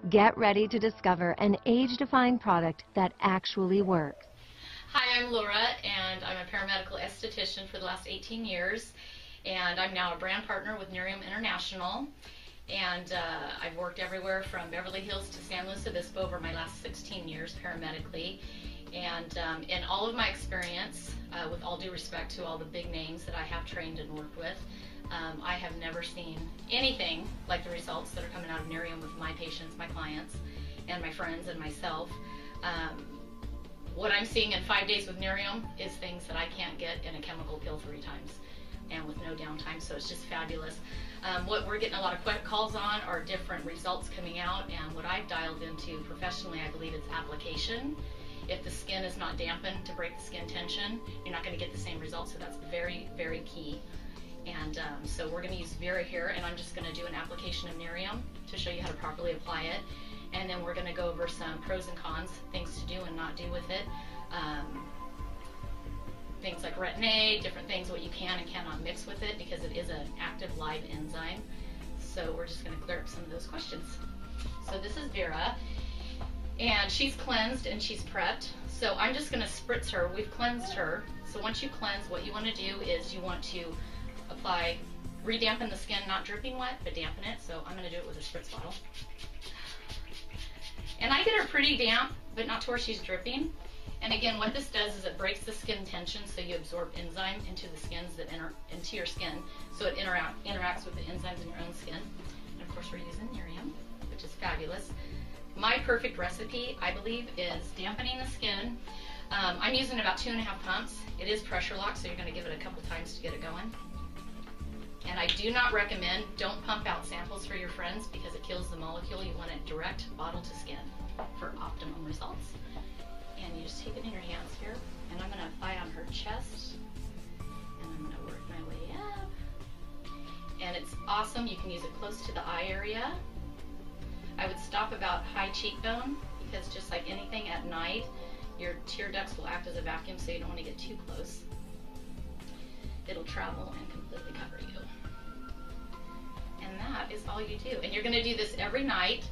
Get ready to discover an age-defying product that actually works. Hi, I'm Laura, and I'm a paramedical esthetician for the last 18 years, and I'm now a brand partner with Nerium International, and I've worked everywhere from Beverly Hills to San Luis Obispo over my last 16 years paramedically, and in all of my experience, with all due respect to all the big names that I have trained and worked with, I have never seen anything like the results that are coming out of Nerium with my patients, my clients, and my friends and myself. What I'm seeing in 5 days with Nerium is things that I can't get in a chemical pill 3 times and with no downtime, so it's just fabulous. What we're getting a lot of calls on are different results coming out, and what I've dialed into professionally, I believe it's application. If the skin is not dampened to break the skin tension, you're not going to get the same results, so that's very, very key. And so we're going to use Vera here, and I'm just going to do an application of Nerium to show you how to properly apply it. And then we're going to go over some pros and cons, things to do and not do with it. Things like retin A, different things, what you can and cannot mix with it, because it is an active live enzyme. So we're just going to clear up some of those questions. So this is Vera, and she's cleansed and she's prepped. So I'm just going to spritz her. We've cleansed her. So once you cleanse, what you want to do is you want to apply, re-dampen the skin, not dripping wet, but dampen it. So I'm going to do it with a spritz bottle. And I get her pretty damp, but not to where she's dripping. And again, what this does is it breaks the skin tension, so you absorb enzyme into the skins that enter into your skin, so it interacts with the enzymes in your own skin. And of course, we're using Nerium, which is fabulous. My perfect recipe, I believe, is dampening the skin. I'm using about 2.5 pumps. It is pressure locked, so you're going to give it a couple times to get it going. And I do not recommend, don't pump out samples for your friends because it kills the molecule. You want it direct bottle to skin for optimum results. And you just take it in your hands here, and I'm going to apply on her chest, and I'm going to work my way up. And it's awesome. You can use it close to the eye area. I would stop about high cheekbone, because just like anything at night, your tear ducts will act as a vacuum, so you don't want to get too close. It'll travel and completely cover you. And that is all you do. And you're going to do this every night.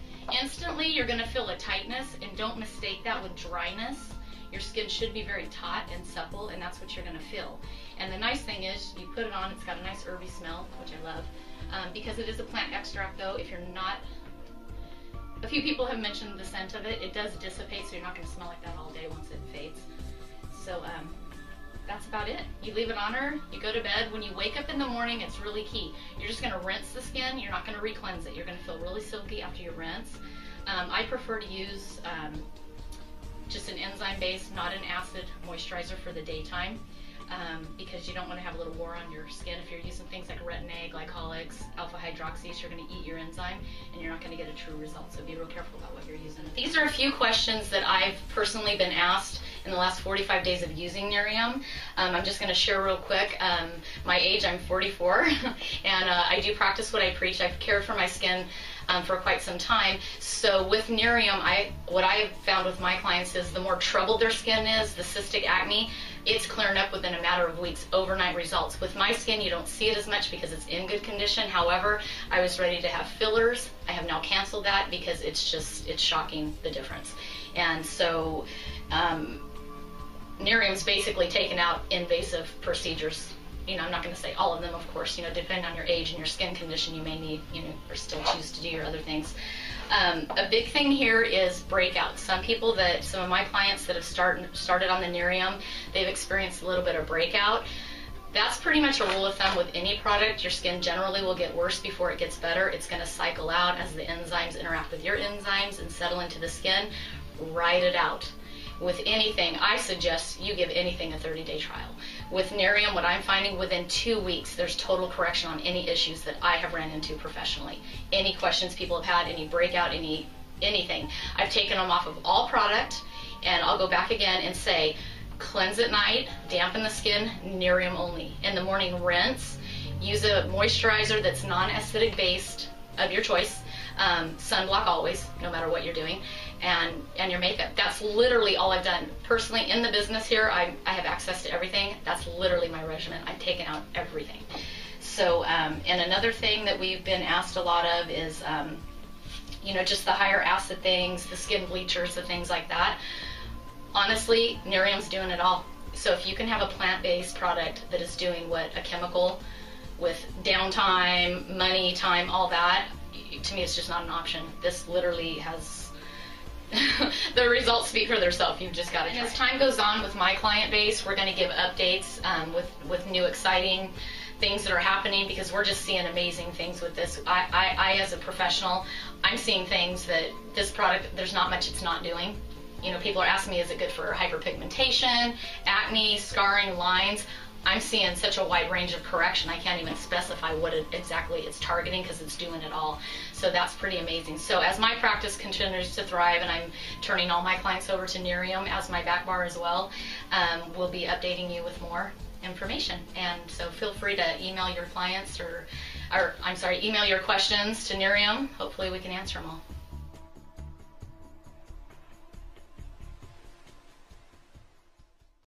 Instantly, you're going to feel a tightness, and don't mistake that with dryness. Your skin should be very taut and supple, and that's what you're going to feel. And the nice thing is, you put it on, it's got a nice herby smell, which I love. Because it is a plant extract, though, if you're not, a few people have mentioned the scent of it. It does dissipate, so you're not going to smell like that all day once it fades. So, that's about it. You leave it on her, you go to bed. When you wake up in the morning, it's really key. You're just going to rinse the skin. You're not going to re-cleanse it. You're going to feel really silky after you rinse. I prefer to use just an enzyme-based, not an acid moisturizer for the daytime, because you don't want to have a little war on your skin. If you're using things like retin A, glycolics, alpha hydroxys, you're going to eat your enzyme and you're not going to get a true result. So be real careful about what you're using. These are a few questions that I've personally been asked in the last 45 days of using Nerium. I'm just going to share real quick. My age, I'm 44, and I do practice what I preach. I've cared for my skin for quite some time. So with Nerium, what I have found with my clients is the more troubled their skin is, the cystic acne, it's clearing up within a matter of weeks, overnight results. With my skin, you don't see it as much because it's in good condition. However, I was ready to have fillers. I have now canceled that because it's shocking, the difference. And so Nerium's basically taken out invasive procedures. You know, I'm not going to say all of them, of course. You know, depending on your age and your skin condition, you may need, you know, or still choose to do your other things. A big thing here is breakouts. Some of my clients that have started on the Nerium, they've experienced a little bit of breakout. That's pretty much a rule of thumb with any product. Your skin generally will get worse before it gets better. It's going to cycle out as the enzymes interact with your enzymes and settle into the skin. Ride it out. With anything, I suggest you give anything a 30-day trial. With Nerium, what I'm finding, within 2 weeks, there's total correction on any issues that I have ran into professionally. Any questions people have had, any breakout, anything. I've taken them off of all product, and I'll go back again and say, cleanse at night, dampen the skin, Nerium only. In the morning, rinse. Use a moisturizer that's non-acidic based of your choice. Sunblock always, no matter what you're doing, and your makeup. That's literally all I've done. Personally, in the business here, I have access to everything. That's literally my regimen. I've taken out everything. So, and another thing that we've been asked a lot of is, you know, just the higher acid things, the skin bleachers, the things like that. Honestly, Nerium's doing it all. So if you can have a plant-based product that is doing what a chemical with downtime, money, time, all that, to me it's just not an option. This literally has the results speak for themselves. You've just got to try. And as time goes on with my client base, we're going to give updates with new exciting things that are happening, because we're just seeing amazing things with this. I as a professional, I'm seeing things that this product, there's not much it's not doing. You know, people are asking me, is it good for hyperpigmentation, acne, scarring, lines? I'm seeing such a wide range of correction, I can't even specify what exactly it's targeting, because it's doing it all. So that's pretty amazing. So as my practice continues to thrive, and I'm turning all my clients over to Nerium as my back bar as well, we'll be updating you with more information. And so feel free to email your clients email your questions to Nerium. Hopefully we can answer them all.